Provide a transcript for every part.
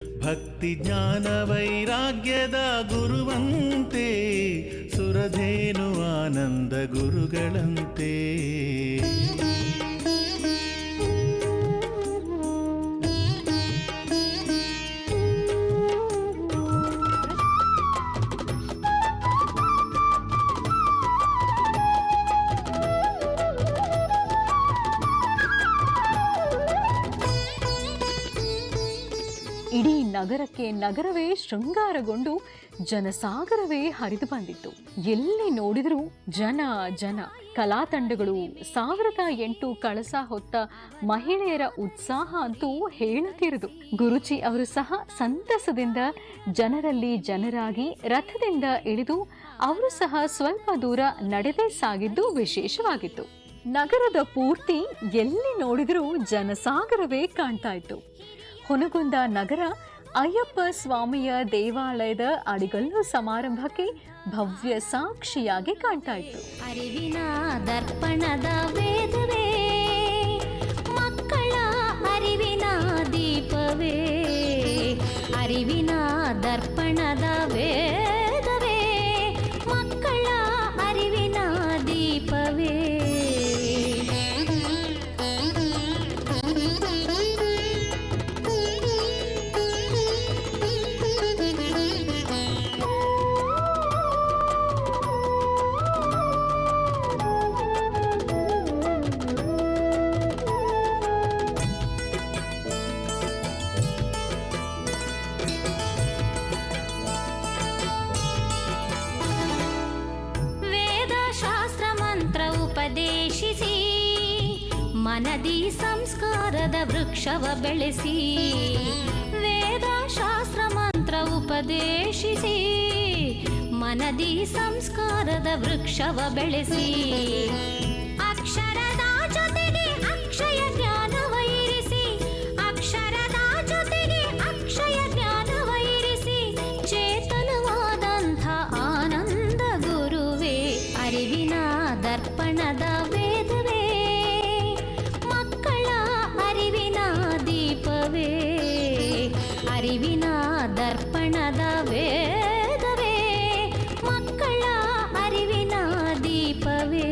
ಭಕ್ತಿ ಜ್ಞಾನ ವೈರಾಗ್ಯದ ಗುರುವಂತೆ, ಸುರಧೇನು ಆನಂದ ಗುರುಗಳಂತೆ. ಇಡೀ ನಗರಕ್ಕೆ ನಗರವೇ ಶೃಂಗಾರಗೊಂಡು ಜನಸಾಗರವೇ ಹರಿದು ಬಂದಿತ್ತು. ಎಲ್ಲಿ ನೋಡಿದರೂ ಜನ ಜನ. ಕಲಾತಂಡಗಳು, 1008 ಕಳಸ ಹೊತ್ತ ಮಹಿಳೆಯರ ಉತ್ಸಾಹ ಅಂತೂ ಹೇಳತಿರದು. ಗುರುಜಿ ಅವರು ಸಹ ಸಂತಸದಿಂದ ಜನರಲ್ಲಿ ಜನರಾಗಿ ರಥದಿಂದ ಇಳಿದು ಅವರು ಸಹ ಸ್ವಲ್ಪ ದೂರ ನಡೆದೇ ಸಾಗಿದ್ದು ವಿಶೇಷವಾಗಿತ್ತು. ನಗರದ ಪೂರ್ತಿ ಎಲ್ಲಿ ನೋಡಿದರೂ ಜನಸಾಗರವೇ ಕಾಣ್ತಾ ಇತ್ತು. ಹುನಗುಂದ ನಗರ ಅಯ್ಯಪ್ಪ ಸ್ವಾಮಿಯ ದೇವಾಲಯದ ಅಡಿಗಲ್ಲು ಸಮಾರಂಭಕ್ಕೆ ಭವ್ಯ ಸಾಕ್ಷಿಯಾಗಿ ಕಾಣ್ತಾ ಇತ್ತು. ಅರಿವಿನ ದರ್ಪಣದ ವೇದವೇ, ಮಕ್ಕಳ ಅರಿವಿನ ದೀಪವೇ, ಅರಿವಿನ ದರ್ಪಣದ ವೇದವೇ, ಮಕ್ಕಳ ಅರಿವಿನ ದೀಪವೇ. ಉಪದೇಶಿಸಿ ಮನದಿ ಸಂಸ್ಕಾರದ ವೃಕ್ಷವ ಬೆಳೆಸಿ, ವೇದ ಶಾಸ್ತ್ರ ಮಂತ್ರ ಉಪದೇಶಿಸಿ ಮನದಿ ಸಂಸ್ಕಾರದ ವೃಕ್ಷವ ಬೆಳೆಸಿ, ಅಕ್ಷರದ ಜೊತೆಗೆ ಅಕ್ಷಯ ಜ್ಞಾನವ ಇರಿಸಿ, ಅಕ್ಷರದ ಜೊತೆಗೆ ಅಕ್ಷಯ ಜ್ಞಾನವ ಇರಿಸಿ, ಚೇತನವಾದಂಥ ಆನಂದ ಗುರುವೇ, ಅರಿವಿನ ದರ್ಪಣದ ವೇದವೇ, ಮಕ್ಕಳ ಅರಿವಿನ ದೀಪವೇ, ಅರಿವಿನ ದರ್ಪಣದ ವೇದವೇ, ಮಕ್ಕಳ ಅರಿವಿನ ದೀಪವೇ.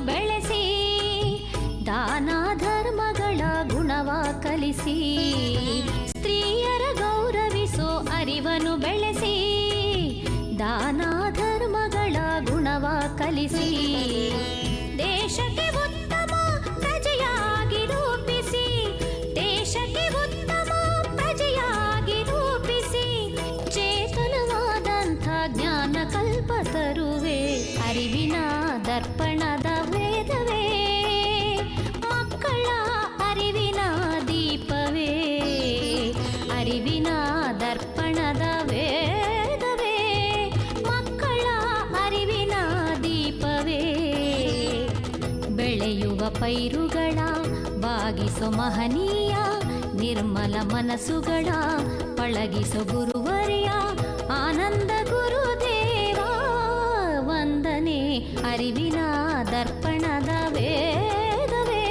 ಬೆಳೆಸಿ ದಾನ ಧರ್ಮಗಳ ಗುಣವ ಕಲಿಸಿ, ಸ್ತ್ರೀಯರ ಗೌರವಿಸೋ ಅರಿವನ್ನು ಬೆಳೆಸಿ ದಾನ ಧರ್ಮಗಳ ಗುಣವ ಕಲಿಸಿ, ದೇಶಕ್ಕೆ ಉತ್ತಮ ಪ್ರಜೆಯಾಗಿ ರೂಪಿಸಿ, ದೇಶಕ್ಕೆ ಉತ್ತಮ ಪ್ರಜೆಯಾಗಿ ರೂಪಿಸಿ, ಚೇತನವಾದಂಥ ಜ್ಞಾನ ಕಲ್ಪ ತರುವೆ, ಅರಿವಿನ ದರ್ಪಣದ ವೇದವೇ, ಮಕ್ಕಳ ಅರಿವಿನ ದೀಪವೇ, ಅರಿವಿನ ದರ್ಪಣದ ವೇದವೇ, ಮಕ್ಕಳ ಅರಿವಿನ ದೀಪವೇ. ಬೆಳೆಯುವ ಪೈರುಗಳ ಬಾಗಿಸೋ ಮಹನೀಯ ನಿರ್ಮಲ ಮನಸ್ಸುಗಳ ಪಳಗಿಸೋ ಗುರುವರಿಯ ಆನಂದ ಗುರುದೇವ ವಂದನೆ, ಅರಿವಿನ ದರ್ಪಣದ ವೇದವೇ,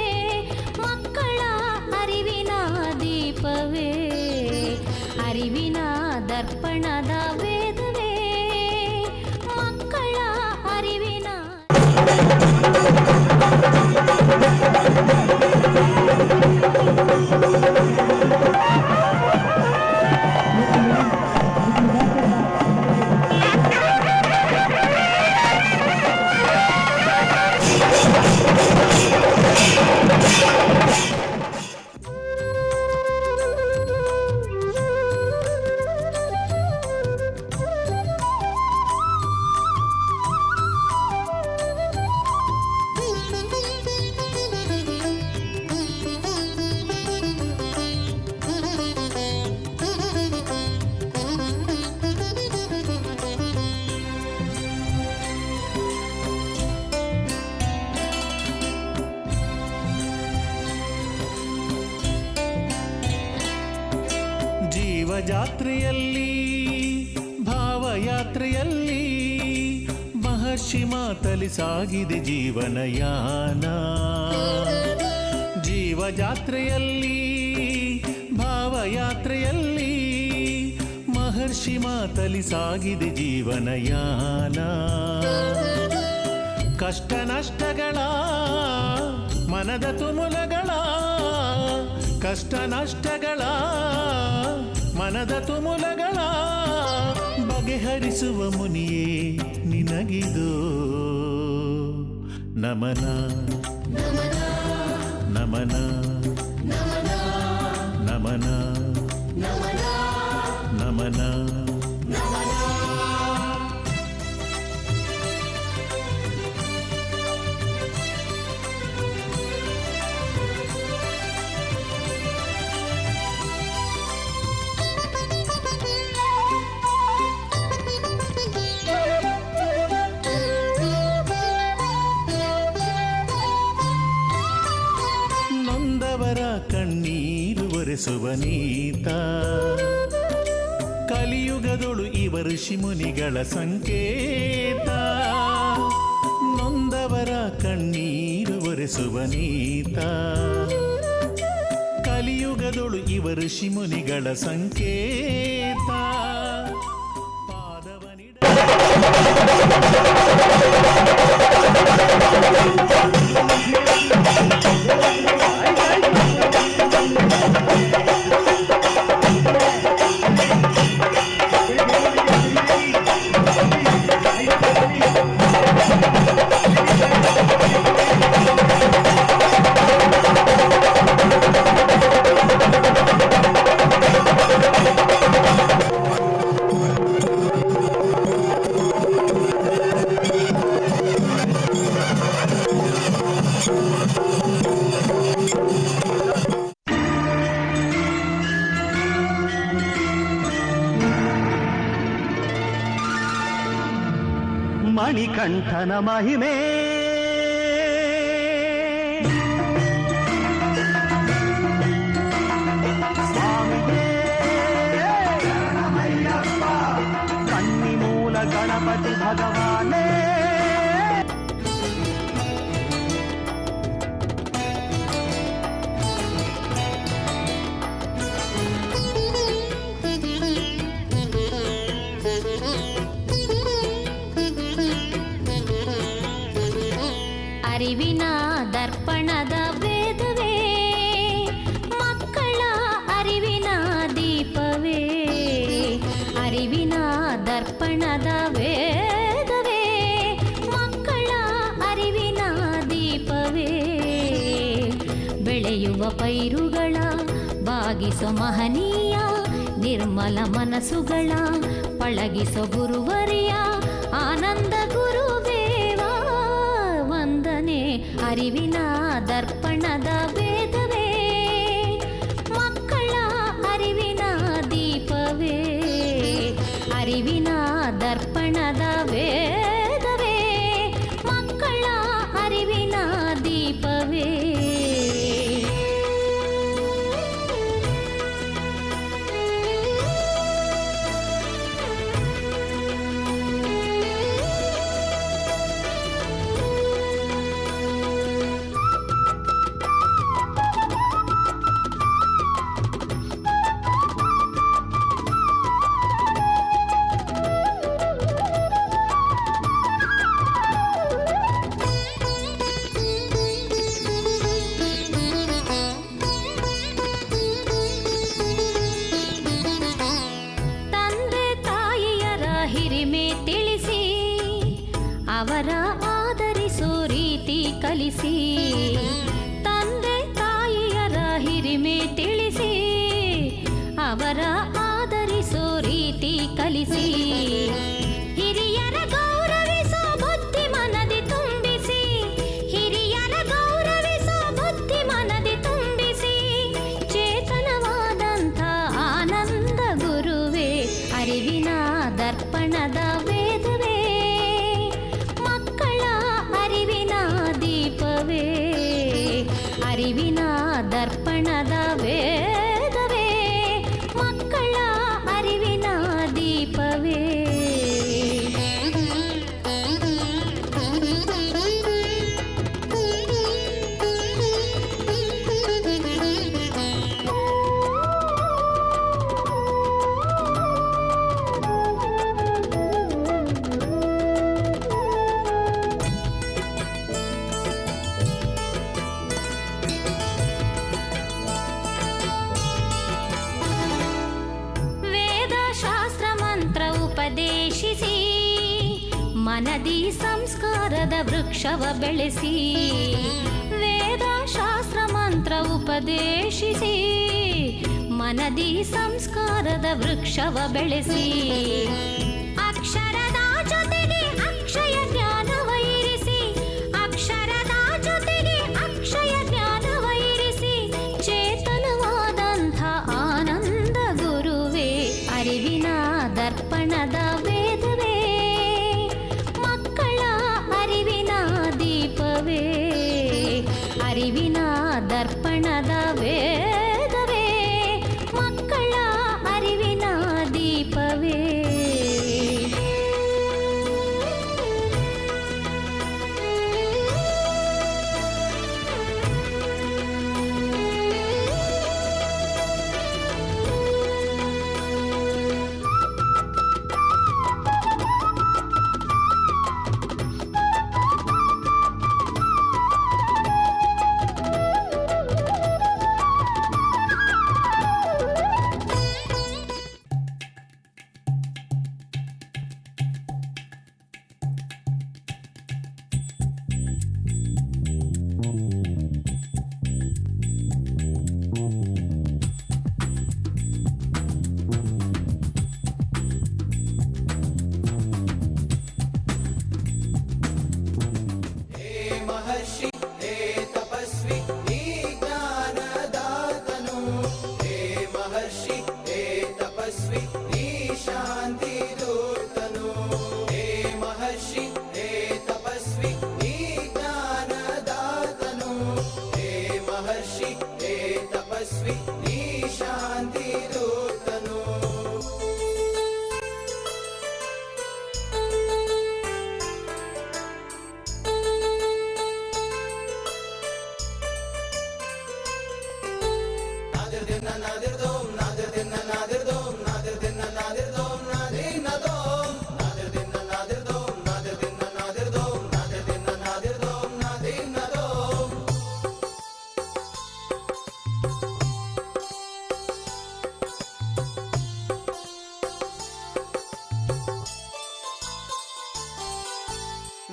ಮಕ್ಕಳ ಅರಿವಿನ ದೀಪವೇ, ಅರಿವಿನ ದರ್ಪಣದ ವೇದವೇ, ಮಕ್ಕಳ ಅರಿವಿನ ಜೀವಜಾತ್ರೆಯಲ್ಲಿ ಭಾವಯಾತ್ರೆಯಲ್ಲಿ ಮಹರ್ಷಿ ಮಾತಲಿ ಸಾಗಿದೆ ಜೀವನಯಾನ. ಜೀವಜಾತ್ರೆಯಲ್ಲಿ ಭಾವಯಾತ್ರೆಯಲ್ಲಿ ಮಹರ್ಷಿ ಮಾತಲಿ ಸಾಗಿದೆ ಜೀವನಯಾನ. ಕಷ್ಟ ನಷ್ಟಗಳ ಮನದ ತುಮುಲಗಳ, ಕಷ್ಟ ನಷ್ಟಗಳ ಮನದ ತುಮುಲಗಳ ಬಗೆಹರಿಸುವ ಮುನಿಯೇ ನಿನಗಿದು ನಮನ ನಮನ ನಮನ ನಮನ. ನೊಂದವರ ಕಣ್ಣೀರು ಒರೆಸುವ ನೀತ, ಕಲಿಯುಗದೊಳು ಇವ ಋಷಿ ಮುನಿಗಳ ಸಂಕೇತ. ನೊಂದವರ ಕಣ್ಣೀರು ಒರೆಸುವ ನೀತ, ಕಲಿಯುಗದೊಳು ಇವ ಋಷಿ ಮುನಿಗಳ ಸಂಕೇತ. ಪಾದವನಿಡ ಮಣಿಕಂಠನ ಮಹಿಮೆ ಸ್ವಾಮಿಯೇ ಶರಣಮಯ್ಯಪ್ಪ, ಕನ್ನಿಮೂಲ ಗಣಪತಿ ಭಗವಾನೇ. ಅರಿವಿನ ದರ್ಪಣದ ವೇದವೇ, ಮಕ್ಕಳ ಅರಿವಿನ ದೀಪವೇ. ಅರಿವಿನ ದರ್ಪಣದ ವೇದವೇ, ಮಕ್ಕಳ ಅರಿವಿನ ದೀಪವೇ. ಬೆಳೆಯುವ ಪೈರುಗಳ ಬಾಗಿಸೋ ಮಹನೀಯ, ನಿರ್ಮಲ ಮನಸ್ಸುಗಳ ಪಳಗಿಸೋ ಗುರುವರಿಯ ಆನಂದ ಗುರುದೇವ ವಂದನೆ. ಅರಿವಿನ ದರ್ಪಣದ ವೇದವೇ, ಮಕ್ಕಳ ಅರಿವಿನ ದೀಪವೇ. ಅರಿವಿನ ದರ್ಪಣದ ವೇದವೇ, ಮಕ್ಕಳ ಅರಿವಿನ ದೀಪವೇ. ಅವರ ಆದರಿಸೋ ರೀತಿ ಕಲಿಸಿ, ತಂದೆ ತಾಯಿಯರ ಹಿರಿಮೆ ತಿಳಿಸಿ, ಅವರ ಆದರಿಸೋ ರೀತಿ ಕಲಿಸಿ. ಹಿರಿಯರ ಗೌರವಿಸೋ ಬುದ್ಧಿ ಮನದಿ ತುಂಬಿಸಿ, ಹಿರಿಯರ ಗೌರವಿಸೋ ಬುದ್ಧಿ ಮನದಿ ತುಂಬಿಸಿ. ಚೇತನವಾದಂಥ ಆನಂದ ಗುರುವೇ, ಅರಿವಿನ ದರ್ಪಣದ ವೇದವೇ, ಮಕ್ಕಳ ಅರಿವಿನ ದೀಪವೇ. ಮನದಿ ಸಂಸ್ಕಾರದ ವೃಕ್ಷವ ಬೆಳೆಸಿ ವೇದ ಶಾಸ್ತ್ರ ಮಂತ್ರ ಉಪದೇಶಿಸಿ ಮನದಿ ಸಂಸ್ಕಾರದ ವೃಕ್ಷವ ಬೆಳೆಸಿ ಅಕ್ಷರದ ಜೊತೆಗೆ ಅಕ್ಷಯ ಜ್ಞಾನವ ಇರಿಸಿ ಅಕ್ಷರದ ಜೊತೆಗೆ ಅಕ್ಷಯ ಜ್ಞಾನವ ಇರಿಸಿ ಚೇತನವಾದಂಥ ಆನಂದ ಗುರುವೇ ಅರಿವಿನ ದರ್ಪಣದ ವೇದವೇ ಮಕ್ಕಳ ಅರಿವಿನ ದೀಪವೇ ಅರಿವಿನ ದರ್ಪಣದ ವೇದವೇ ಮಕ್ಕಳ ಅರಿವಿನ ದೀಪವೇ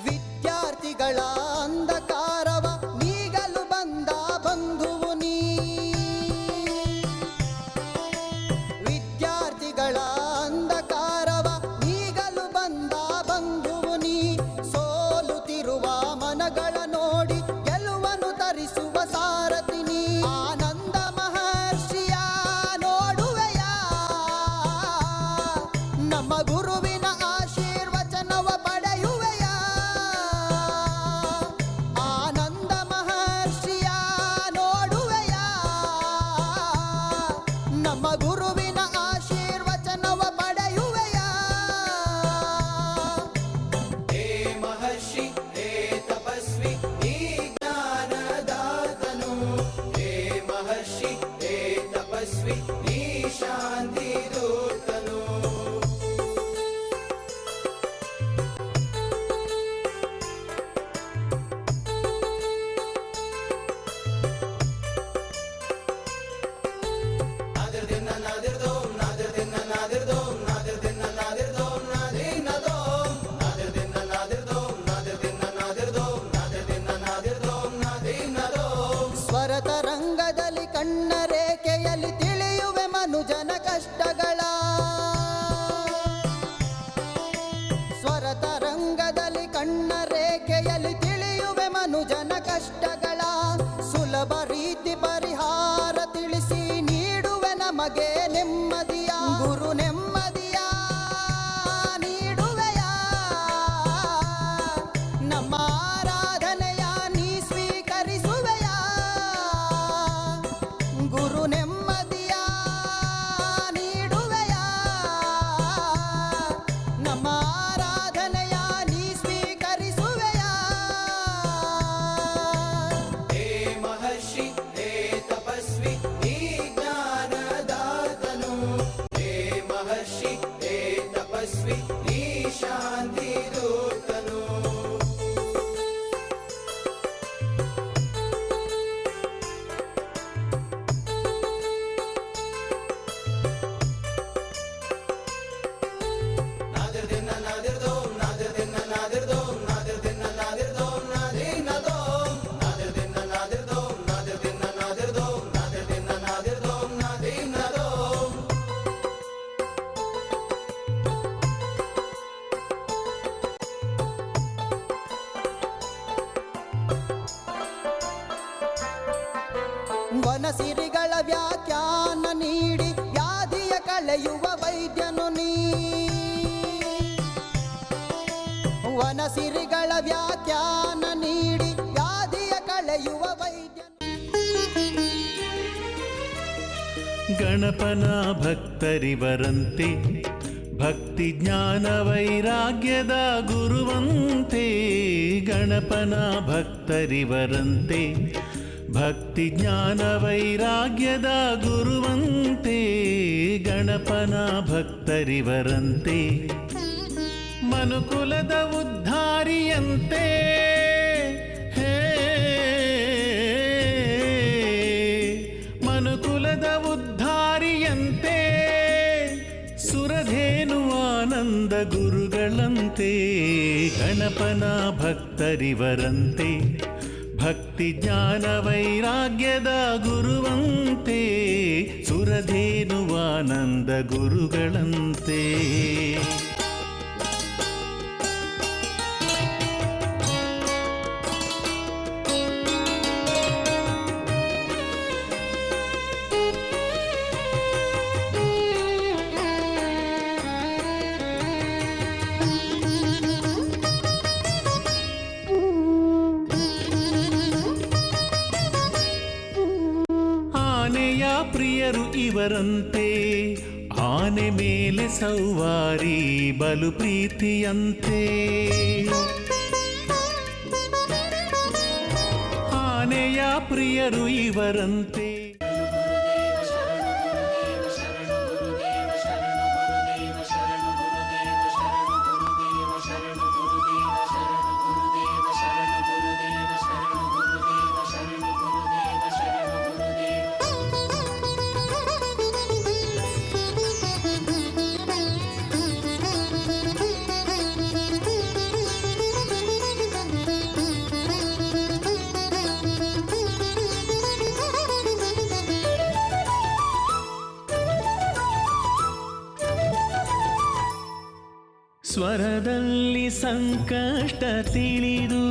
ವಿದ್ಯಾರ್ಥಿಗಳ ಅಂಧಕಾರವ ನೀಗಲು ಬಂದ ಬಂಧುವು ನೀ ವಿದ್ಯಾರ್ಥಿಗಳ ಅಂಧಕಾರವ ನೀಗಲು ಬಂದ ಬಂಧುವು ನೀ ಸೋಲುತ್ತಿರುವ ಮನಗಳ ನೋಡಿ ಗೆಲುವನ್ನು ತರಿಸುವ ಸಾರಥಿ ನೀ ಆನಂದ ಮಹರ್ಷಿಯ ನೋಡುವೆಯ ನಮ್ಮ ಗುರುವಿನ ಆಶೀರ್ವಚನವ ಪಡೆಯುವೆಯ ಆನಂದ ಮಹರ್ಷಿಯ ನೋಡುವೆಯ ನಮ್ಮ ಗುರುವಿನ ಆಶೀರ್ವಚನವ ಪಡೆಯುವೆಯ ಹೇ ಮಹರ್ಷಿ ಹೇ ತಪಸ್ವಿ ನೀ ಜ್ಞಾನದಾತನು ಹೇ ಮಹರ್ಷಿ ಹೇ ತಪಸ್ವಿ ನೀ ಶಾಂತಿ ದೂತನು ಸ್ವರತ ರಂಗದಲ್ಲಿ ಕಣ್ಣ ರೇಖೆಯಲ್ಲಿ ತಿಳಿಯುವೆ ಮನುಜನ ಕಷ್ಟಗಳ ಸ್ವರತ ರಂಗದಲ್ಲಿ ಕಣ್ಣ ರೇಖೆಯಲ್ಲಿ ತಿಳಿಯುವೆ ಮನುಜನ ಕಷ್ಟಗಳ ಸುಲಭ ರೀತಿ ಪರಿಹಾರ ತಿಳಿಸಿ ನೀಡುವೆ ನಮಗೆ ನೆಮ್ಮದಿಯ ಗುರು ನೆಮ್ಮದಿಯ ನೀಡುವೆಯ ನಮ್ಮ ಆರಾಧನೆಯ ನೀ ಸ್ವೀಕರಿಸುವೆಯ ಗುರು ನೆಮ್ಮದಿಯ ನೀಡುವೆಯ ನಮ್ಮ ಆರಾಧನೆಯ ನೀ ಸ್ವೀಕರಿಸುವೆಯ ವನಸಿರಿಗಳ ವ್ಯಾಖ್ಯಾನ ನೀಡಿ ವ್ಯಾಧಿಯ ಕಳೆಯುವ ವೈದ್ಯನು ನೀ. ವನಸಿರಿಗಳ ವ್ಯಾಖ್ಯಾನ ನೀಡಿ ವ್ಯಾಧಿಯ ಕಳೆಯುವ ವೈದ್ಯನು. ಗಣಪನ ಭಕ್ತರಿವರಂತೆ ಭಕ್ತಿ ಜ್ಞಾನ ವೈರಾಗ್ಯದ ಗುರುವಂತೆ. ಗಣಪನ ಭಕ್ತರಿವರಂತೆ ಭಕ್ತಿ ಜ್ಞಾನ ವೈರಾಗ್ಯದ ಗುರುವಂತೆ. ಗಣಪನ ಭಕ್ತರಿವರಂತೆ ಮನುಕುಲದ ಉದ್ಧಾರಿಯಂತೆ. ಹೇ ಮನುಕುಲದ ಉದ್ಧಾರಿಯಂತೆ. ಸುರಧೇನು ಆನಂದ ಗುರುಗಳಂತೆ. ಗಣಪನ ಭಕ್ತರಿವರಂತೆ ಭಕ್ತಿ ಜ್ಞಾನ ವೈರಾಗ್ಯದ ಗುರುವಂತೆ. ಸುರಧೇನು ಆನಂದ ಗುರುಗಳಂತೆ. ಪ್ರಿಯರು ಇವರಂತೆ ಆನೆ ಮೇಲೆ ಸೌವಾರಿ ಬಲು ಪ್ರೀತಿಯಂತೆ. ಆನೆಯ ಪ್ರಿಯರು ಇವರಂತೆ. ಸ್ವರದಲ್ಲಿ ಸಂಕಷ್ಟ ತಿಳಿದು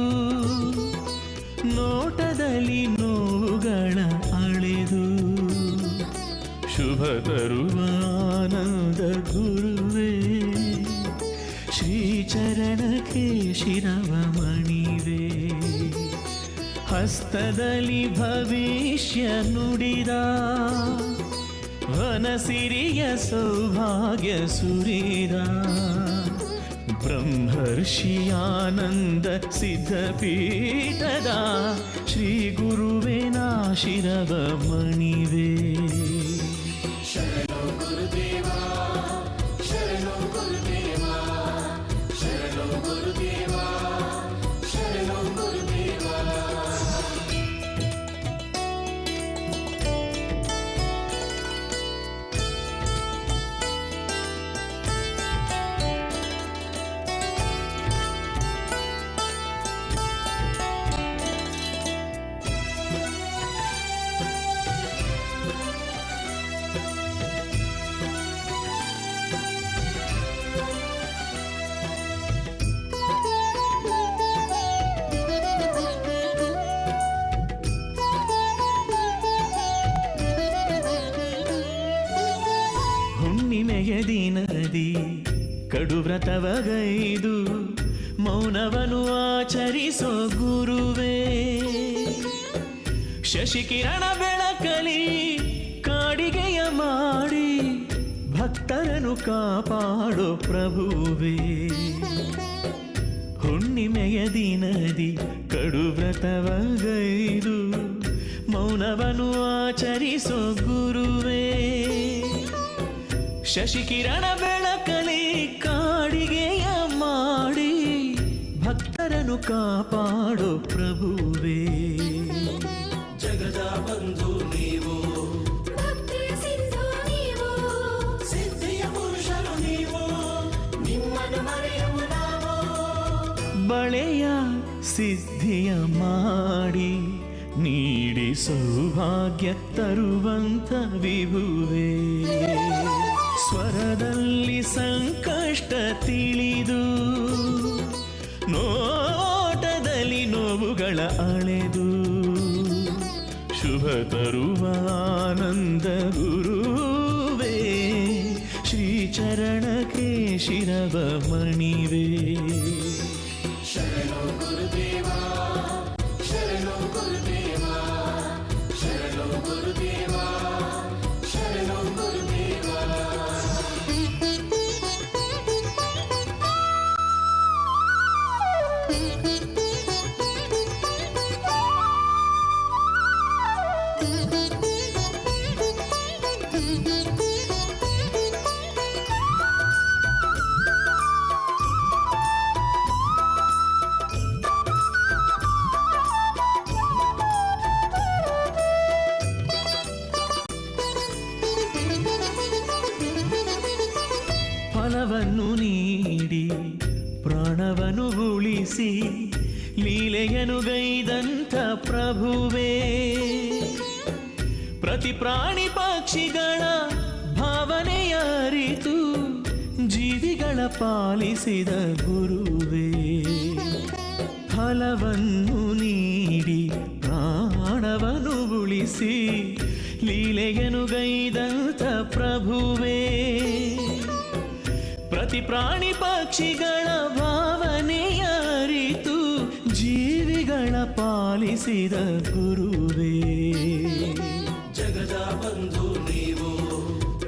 ನೋಟದಲ್ಲಿ ನೋವುಗಳ ಅಳೆದು ಶುಭ ತರುವ ಆನಂದ ಗುರುವೇ ಶ್ರೀಚರಣಕ್ಕೆ ಶಿರವ ಮಣಿವೆ. ಹಸ್ತದಲ್ಲಿ ಭವಿಷ್ಯ ನುಡಿದ ವನಸಿರಿಯ ಸೌಭಾಗ್ಯ ಸುರಿದ. ಬ್ರಹ್ಮರ್ಷಿಯಾನಂದ ಸಿದ್ಧಪೀಠದ ಶ್ರೀ ಗುರುವೇ ನಾ ಶಿರವ ಮಣಿವೆ. ಶರಣು ಗುರುದೇವ ಶರಣು ಗುರುದೇವ ಶರಣು ಗುರುದೇವ ಶರಣು ಗುರುದೇವ. ಹುಣ್ಣಿಮೆಯ ದಿನದಿ ಕಡುವ್ರತವಗೈದು ಮೌನವನು ಆಚರಿಸೋ ಗುರುವೇ. ಶಶಿಕಿರಣ ಬೆಳಕಲಿ ಕಾಡಿಗೆಯ ಮಾಡಿ ಭಕ್ತರನ್ನು ಕಾಪಾಡೋ ಪ್ರಭುವೇ. ಹುಣ್ಣಿಮೆಯ ದಿನದಿ ಕಡುವ್ರತವಗೈದು ಮೌನವನು ಆಚರಿಸೋ ಗುರುವೇ. ಶಶಿಕಿರಣ ಬೆಳಕಲಿ ಕಾಡಿಗೆಯ ಮಾಡಿ ಭಕ್ತರನ್ನು ಕಾಪಾಡೋ ಪ್ರಭುವೇ. ಜಗದ ಬಂಧು ನೀವು ಭಕ್ತಿಯ ಸಿಂಧು ನೀವು ಸಿದ್ಧಿಯ ಪುರುಷರು ನೀವು ನಿಮ್ಮನ್ನು ಮರೆಯುವ ನಾವು. ಬಳೆಯ ಸಿದ್ಧಿಯ ಮಾಡಿ ನೀಡಿ ಸೌಭಾಗ್ಯ ತರುವಂತ ವಿಭುವೇ. ಸ್ವರದಲ್ಲಿ ಸಂಕಷ್ಟ ತಿಳಿದು ನೋಟದಲ್ಲಿ ನೋವುಗಳ ಅಳೆದು ಶುಭ ತರುವಾನಂದ ಗುರುವೇ ಶ್ರೀಚರಣಕ್ಕೆ ಶಿರವ ಮಣಿವೆ. ಶರಣು ಗುರುದೇವ ಶರಣು ಗುರುದೇವ ಶರಣು ಗುರುದೇವ ಶರಣು ಗುರುದೇವ. ಫಲವನ್ನು ನೀಡಿ ಪ್ರಾಣವನ್ನು ಉಳಿಸಿ ಲೀಲೆಯನು ಗೈದಂಥ ಪ್ರಭುವೇ ಪ್ರತಿ ಪ್ರಾಣಿ ಪಕ್ಷಿಗಳ ಭಾವನೆಯ ಅರಿತು ಜೀವಿಗಳ ಪಾಲಿಸಿದ ಗುರುವೇ. ಫಲವನ್ನು ನೀಡಿ ಪ್ರಾಣವನ್ನು ಉಳಿಸಿ ಲೀಲೆಯನು ಗೈದಂಥ ಪ್ರಭುವೇ ಪ್ರತಿ ಪ್ರಾಣಿ ಪಕ್ಷಿಗಳ ಭಾವನೆಯ ಅರಿತು ಜೀವಿಗಳ ಪಾಲಿಸಿದ ಗುರುವೇ. ಜಗದ ಬಂಧು ನೀವು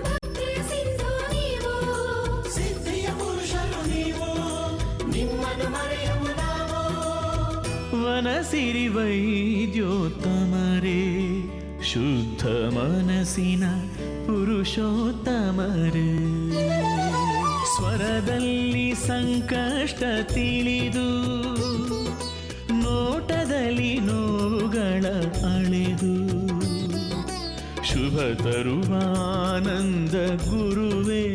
ಭಕ್ತಿಯ ಸಿಂಧು ನೀವು ಸಿದ್ಧಿಯ ಪುರುಷರು ನೀವು ನಿಮ್ಮನ್ನು ಮರೆಯವು ನಾವು. ವನಸಿರಿ ವೈದ್ಯೋತ್ತಮರೇ ಶುದ್ಧ ಮನಸ್ಸಿನ ಪುರುಷೋತ್ತಮರೇ ಸ್ವರದಲ್ಲಿ ಸಂಕಷ್ಟ ತಿಳಿದು ನೋಟದಲ್ಲಿ ನೋವುಗಳ ಅಳೆದು ಶುಭ ತರುವಾನಂದ ಗುರುವೇ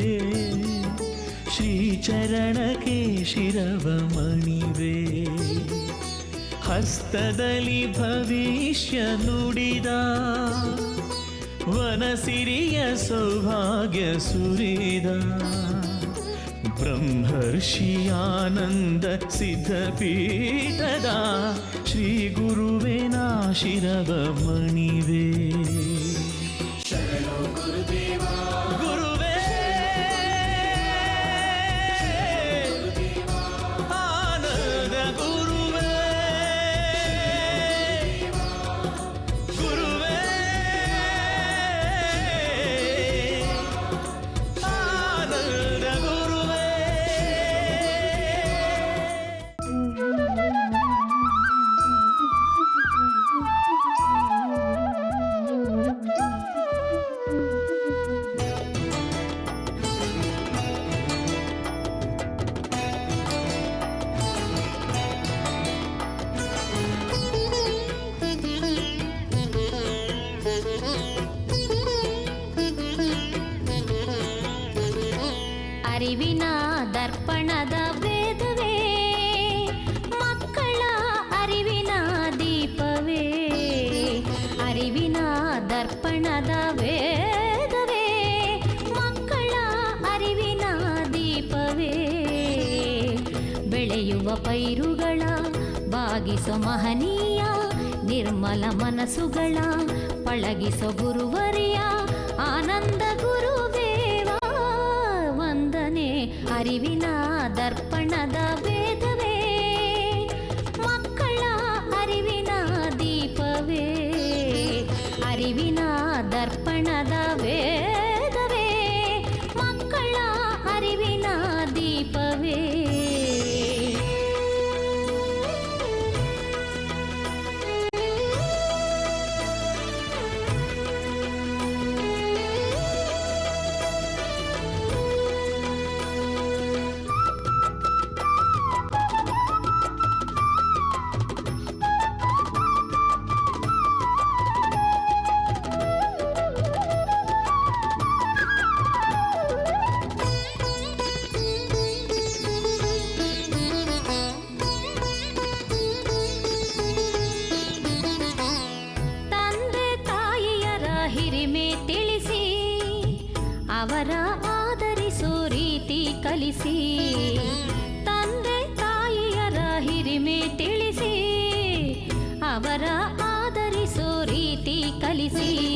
ಶ್ರೀಚರಣಕ್ಕೆ ಶಿರವ ಮಣಿವೆ. ಹಸ್ತದಲ್ಲಿ ಭವಿಷ್ಯ ನುಡಿದ ವನಸಿರಿಯ ಸೌಭಾಗ್ಯ ಸುರಿದ ಬ್ರಹ್ಮರ್ಷಿಯಾನಂದ ಸಿದ್ಧಪೀಠದ ಶ್ರೀ ಗುರುವೇ ನಾ ಶಿರವ ಮಣಿವೆ. ಶರಣು ಗುರುದೇವ ಗುರುವೇ ಆನಂದ ಗುರುವೇ ಗುರುವೇ ಆನಂದ ಗುರುವೇ. ಅರಿವಿನ ದರ್ಪಣದ ವೇದವೇ ಮಕ್ಕಳ ಅರಿವಿನ ದೀಪವೇ. ಅರಿವಿನ ದರ್ಪಣದ ವೇದವೇ ಮಕ್ಕಳ ಅರಿವಿನ ದೀಪವೇ. ಬೆಳೆಯುವ ಪೈರುಗಳ ಬಾಗಿಸೋ ಮಹನೀಯ ನಿರ್ಮಲ ಮನಸ್ಸುಗಳ ಪಳಗಿಸೋ ಗುರುವರಿಯ ಆನಂದ ಗುರುದೇವ ವಂದನೆ. ಅರಿವಿನ ದರ್ಪಣದ ವೇದವೇ ಮಕ್ಕಳ ಅರಿವಿನ ದೀಪವೇ. ಅರಿವಿನ ದರ್ಪಣದ ವೇದವೇ ಮಕ್ಕಳ ಅರಿವಿನ ದೀಪವೇ. ಅವರ ಆದರಿಸೋ ರೀತಿ ಕಲಿಸಿ. ತಂದೆ ತಾಯಿಯರ ಹಿರಿಮೆ ತಿಳಿಸಿ ಅವರ ಆದರಿಸೋ ರೀತಿ ಕಲಿಸಿ. ಕಲಿಸಿ